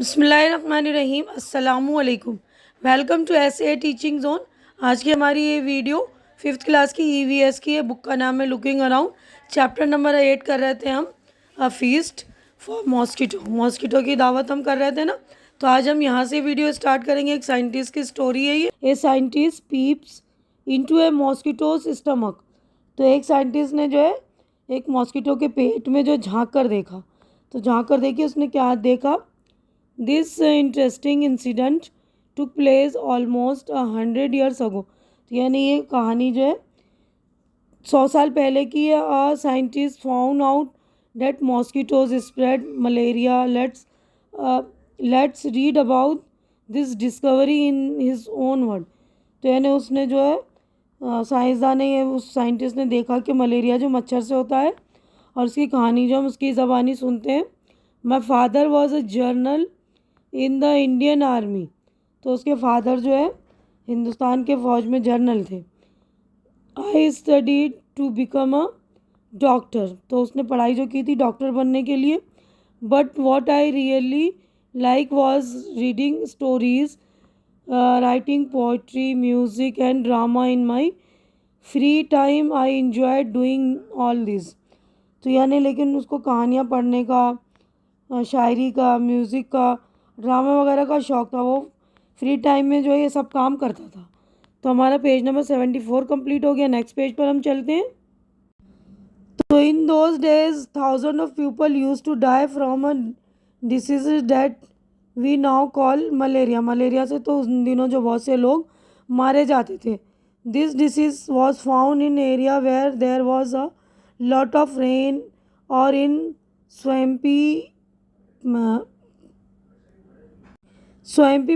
बिस्मिल्लाहिर्रहमानिर्रहीम अस्सलामुअलैकुम। Welcome to SA teaching zone. आज की हमारी ये वीडियो 5th क्लास की ईवीएस की है। बुक का नाम है लुकिंग अराउंड। चैप्टर नंबर 8 कर रहे थे हम, अ फीस्ट फॉर मॉस्किटो। मॉस्किटो की दावत हम कर रहे थे ना, तो आज हम यहाँ से वीडियो स्टार्ट करेंगे। एक साइंटिस्ट की स्टोरी है ये। A scientist peeps into A mosquitoes stomach. तो एक साइंटिस्ट ने जो है एक मॉस्किटो के पेट में जो झांक कर देखा, तो झांक कर देखिए उसने क्या देखा। This interesting incident took place almost 100 years ago. तो यानी ये कहानी जो है 100 साल पहले की है। A scientist found out that mosquitoes spread malaria. Let's read about this discovery in his own word. तो यानी उसने जो है साइंसदान ने, उस साइंटिस्ट ने देखा कि मलेरिया जो मच्छर से होता है, और उसकी कहानी जो हम उसकी ज़बानी सुनते हैं। My father was a journal in the Indian army. तो उसके फादर जो है हिंदुस्तान के फ़ौज में जर्नल थे। I studied to become a doctor. तो उसने पढ़ाई जो की थी डॉक्टर बनने के लिए। But what I really like was reading stories, writing poetry, music and drama in my free time. I enjoy doing all this. तो यानी लेकिन उसको कहानियाँ पढ़ने का, शायरी का, म्यूज़िक का, ड्रामा वगैरह का शौक़ था। वो फ्री टाइम में जो है ये सब काम करता था। तो हमारा पेज नंबर 74 कंप्लीट हो गया। नेक्स्ट पेज पर हम चलते हैं। तो in those days thousand of people use to die from a disease that we now call malaria. Malaria से तो उन दिनों जो बहुत से लोग मारे जाते थे। This disease was found in area where there was a lot of rain और इन स्वैम्पी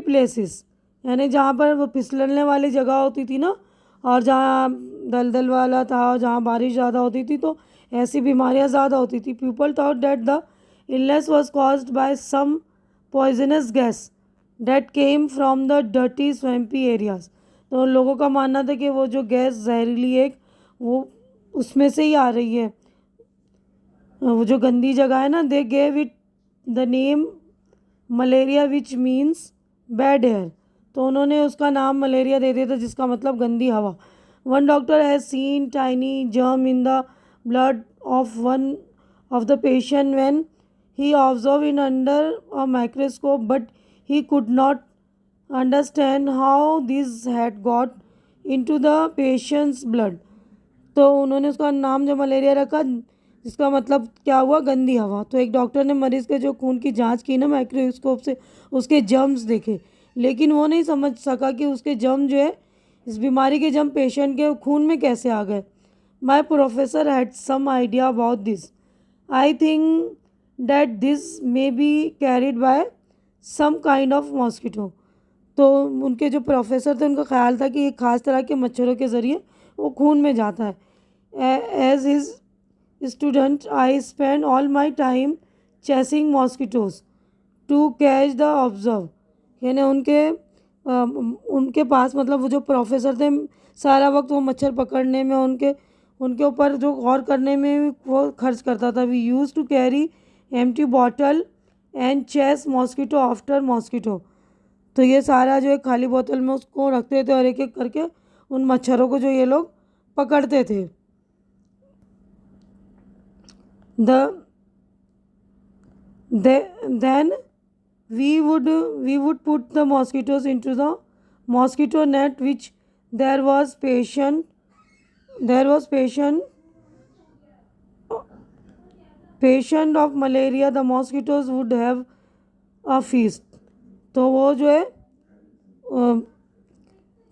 प्लेसेस। यानी जहाँ पर वो फिसलने वाली जगह होती थी ना, और जहाँ दलदल वाला था, जहाँ बारिश ज़्यादा होती थी, तो ऐसी बीमारियाँ ज़्यादा होती थी। People thought that the illness was caused by some poisonous gas that came from the dirty swampy areas. तो लोगों का मानना था कि वो जो गैस जहरीली एक वो उसमें से ही आ रही है, वो जो गंदी जगह है ना। They gave it the name malaria which means bad air. तो उन्होंने उसका नाम मलेरिया दे दिया था, जिसका मतलब गंदी हवा। One doctor has seen tiny germ in the blood of one of the patient when he observe in under a microscope, but he could not understand how this had got into the patients blood. तो उन्होंने उसका नाम जो malaria रखा, जिसका मतलब क्या हुआ, गंदी हवा। तो एक डॉक्टर ने मरीज़ के जो खून की जांच की ना माइक्रोस्कोप से, उसके जर्म्स देखे, लेकिन वो नहीं समझ सका कि उसके जर्म जो है, इस बीमारी के जर्म पेशेंट के खून में कैसे आ गए। My professor had some idea about this. I think that this may be carried by some kind of mosquito. तो उनके जो प्रोफेसर थे, उनका ख्याल था कि एक ख़ास तरह के मच्छरों के ज़रिए वो खून में जाता है। As his student I spend all my time chasing mosquitoes to catch the observe. यानी उनके पास, मतलब वो जो प्रोफेसर थे, सारा वक्त वो मच्छर पकड़ने में, उनके ऊपर जो गौर करने में वो खर्च करता था। We use to carry empty bottle and chase mosquito after mosquito. तो ये सारा जो है खाली बोतल में उसको रखते थे, और एक एक करके उन मच्छरों को जो ये लोग पकड़ते थे। Then we would put the mosquitoes into the mosquito net, which there was patient of malaria. The mosquitoes would have a feast. तो वो जो है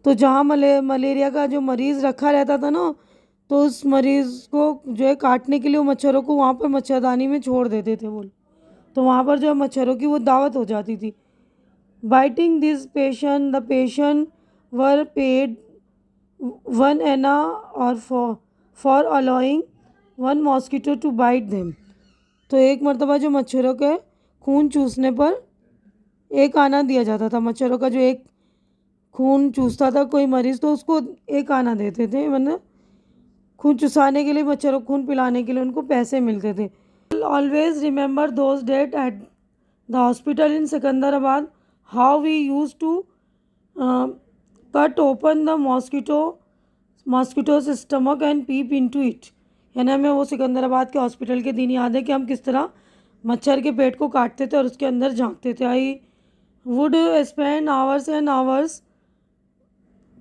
तो जहाँ मलेरिया का जो मरीज़ रखा रहता था ना, तो उस मरीज़ को जो है काटने के लिए वो मच्छरों को वहाँ पर मच्छरदानी में छोड़ देते थे वो। तो वहाँ पर जो मच्छरों की वो दावत हो जाती थी। Biting this patient, the patient were paid 1 anna और for allowing 1 mosquito to bite them. तो एक मरतबा जो मच्छरों के खून चूसने पर 1 आना दिया जाता था। मच्छरों का जो एक खून चूसता था कोई मरीज़, तो उसको 1 आना देते थे। मतलब खून चुसाने के लिए, मच्छरों को खून पिलाने के लिए उनको पैसे मिलते थे। Always remember those that the hospital in Secunderabad, how we use to cut open the mosquitoes stomach and peep into it. यानी हमें वो सिकंदराबाद के हॉस्पिटल के दिन याद है कि हम किस तरह मच्छर के पेट को काटते थे और उसके अंदर झांकते थे। I would spend hours and hours,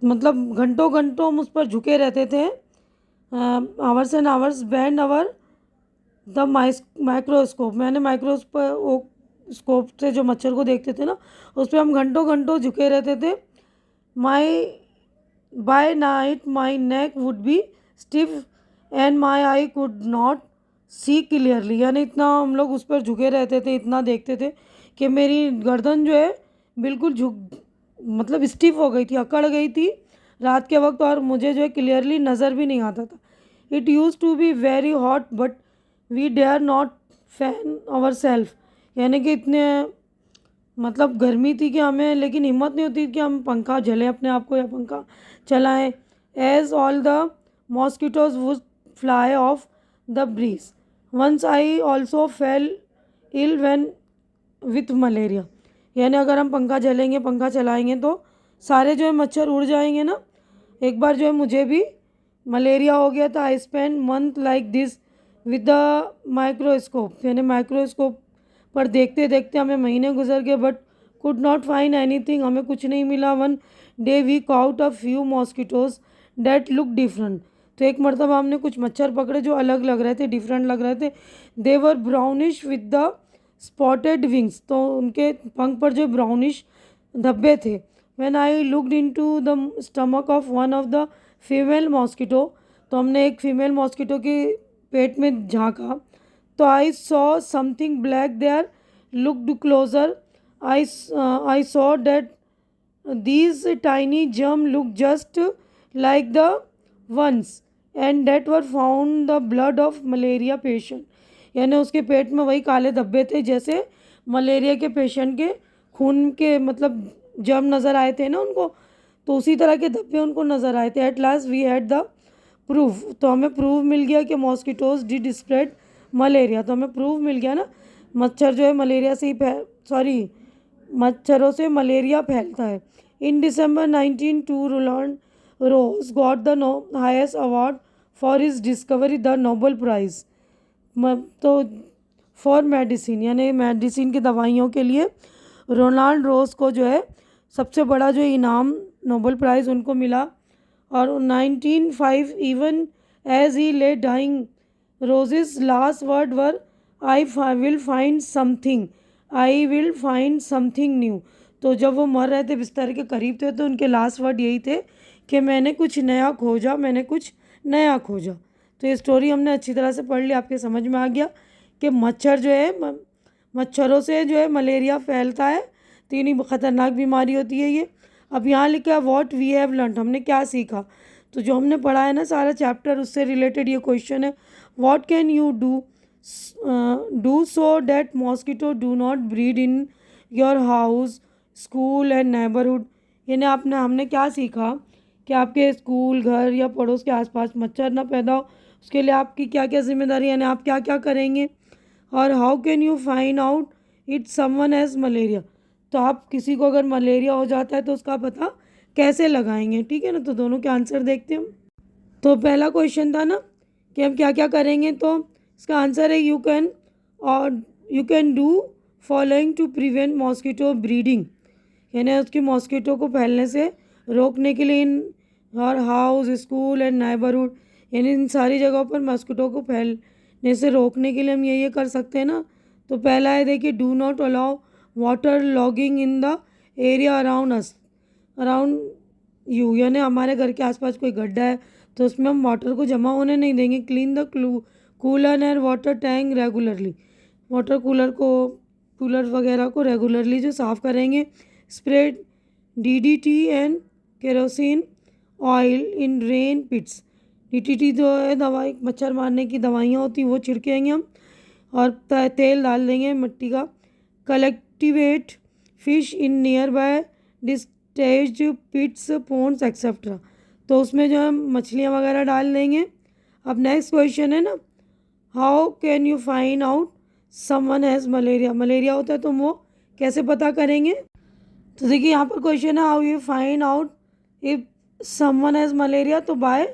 मतलब घंटों घंटों हम उस पर झुके रहते थे। Hours and hours bend our the microscope, मैंने माइक्रोस्कोप से जो मच्छर को देखते थे ना, उस पर हम घंटों घंटों झुके रहते थे। My by night my neck would be stiff and my eye could not see clearly. यानी इतना हम लोग उस पर झुके रहते थे, इतना देखते थे कि मेरी गर्दन जो है बिल्कुल मतलब स्टिफ हो गई थी, अकड़ गई थी रात के वक्त, और मुझे जो है क्लियरली नज़र भी नहीं आता था। It use to be very hot but we dare not fan our self. यानी कि इतने मतलब गर्मी थी कि हमें लेकिन हिम्मत नहीं होती कि हम पंखा झलें अपने आप को या पंखा चलाएं। As all the mosquitoes would fly off the breeze, once I also fell ill when with malaria. यानी अगर हम पंखा जलेंगे, पंखा चलाएंगे तो सारे जो है मच्छर उड़ जाएंगे ना। एक बार जो है मुझे भी मलेरिया हो गया था। I spend month like this with the microscope, यानी माइक्रोस्कोप पर देखते देखते हमें महीने गुजर गए, but could not find anything, हमें कुछ नहीं मिला। One day we caught a few mosquitoes that look different. तो एक मरतबा हमने कुछ मच्छर पकड़े जो अलग लग रहे थे, डिफरेंट लग रहे थे। They were brownish with the spotted wings, तो उनके पंख पर जो ब्राउनिश धब्बे थे। When I looked into the stomach of one of the female mosquito, तो हमने एक फीमेल मॉस्किटो के पेट में झांका, तो I saw something black there, looked closer, I saw that these tiny germ look just like the ones and that were found the blood of malaria patient। यानी उसके पेट में वही काले धब्बे थे जैसे मलेरिया के पेशेंट के खून के मतलब जर्म नज़र आए थे ना उनको, तो उसी तरह के धब्बे उनको नज़र आए थे। At last we had the proof, तो हमें प्रूफ मिल गया कि मॉस्किटोज डिड स्प्रेड मलेरिया। तो हमें प्रूफ मिल गया ना, मच्छर जो है मलेरिया से ही मच्छरों से मलेरिया फैलता है। In December 1902 Roland Ross got the highest award for his discovery, the Nobel prize. तो फॉर मेडिसिन, यानी मेडिसिन की दवाइयों के लिए रोनाल्ड रोज को जो है सबसे बड़ा जो इनाम नोबेल प्राइज़ उनको मिला। और 1905 even as he lay dying Ross's last word were I will find something, I will find something new. तो जब वो मर रहे थे, बिस्तर के करीब थे, तो उनके लास्ट वर्ड यही थे कि मैंने कुछ नया खोजा, मैंने कुछ नया खोजा। तो ये स्टोरी हमने अच्छी तरह से पढ़ ली, आपके समझ में आ गया कि मच्छर जो है मच्छरों से जो है मलेरिया फैलता है, तो इतनी ख़तरनाक बीमारी होती है ये। अब यहाँ लिखा है व्हाट वी हैव लर्न, हमने क्या सीखा। तो जो हमने पढ़ा है ना सारा चैप्टर, उससे रिलेटेड ये क्वेश्चन है। What can you do so that mosquito do not breed in your house, school and neighbourhood. यानी हमने क्या सीखा कि आपके स्कूल, घर या पड़ोस के आसपास मच्छर ना पैदा हो, उसके लिए आपकी क्या क्या जिम्मेदारी, यानी आप क्या क्या करेंगे। और how can you find out it someone has malaria, तो आप किसी को अगर मलेरिया हो जाता है तो उसका पता कैसे लगाएंगे। ठीक है ना, तो दोनों के आंसर देखते हैं हम। तो पहला क्वेश्चन था ना कि हम क्या क्या करेंगे, तो इसका आंसर है you can do following to prevent mosquito breeding. यानी उसकी मॉस्किटो को फैलने से रोकने के लिए इन और हाउस, स्कूल एंड नेबरहुड, यानी इन सारी जगहों पर मॉस्किटो को फैलने से रोकने के लिए हम ये कर सकते हैं ना। तो पहला है देखिए, do not allow water logging in the area around you. यानी हमारे घर के आसपास कोई गड्ढा है तो उसमें हम वाटर को जमा होने नहीं देंगे। Clean the cooler and water tank regularly, water cooler वगैरह को रेगुलरली जो साफ़ करेंगे। Spread DDT and kerosene oil in drain pits. DDT जो है दवाई, मच्छर मारने की दवाइयाँ होती वो छिड़केंगे हम, और तेल डाल देंगे मिट्टी का। Cultivate fish in nearby ditches pits, ponds etcetera, तो उसमें जो हम मछलियाँ वगैरह डाल देंगे। अब नेक्स्ट क्वेश्चन है ना, how can you find out someone has malaria, malaria होता है तो वो कैसे पता करेंगे? तो देखिए यहाँ पर क्वेश्चन है how you find out if someone has malaria, तो बाय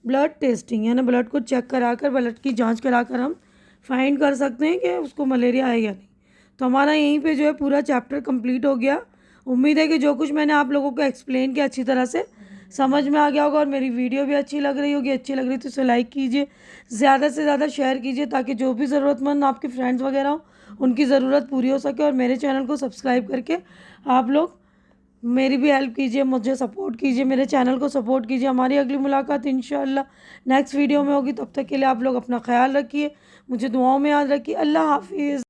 ब्लड टेस्टिंग, यानी ब्लड को चेक कराकर, ब्लड की जांच कराकर हम फाइंड कर सकते हैं कि उसको मलेरिया है या नहीं। तो हमारा यहीं पे जो है पूरा चैप्टर कंप्लीट हो गया। उम्मीद है कि जो कुछ मैंने आप लोगों को एक्सप्लेन किया अच्छी तरह से समझ में आ गया होगा और मेरी वीडियो भी अच्छी लग रही होगी। अच्छी लग रही तो इसे लाइक कीजिए, ज़्यादा से ज़्यादा शेयर कीजिए ताकि जो भी ज़रूरतमंद आपके फ्रेंड्स वगैरह हो उनकी ज़रूरत पूरी हो सके। और मेरे चैनल को सब्सक्राइब करके आप लोग मेरी भी हेल्प कीजिए, मुझे सपोर्ट कीजिए, मेरे चैनल को सपोर्ट कीजिए। हमारी अगली मुलाकात इंशाअल्लाह नेक्स्ट वीडियो में होगी। तब तक के लिए आप लोग अपना ख्याल रखिए, मुझे दुआओं में याद रखिए। अल्लाह हाफिज़।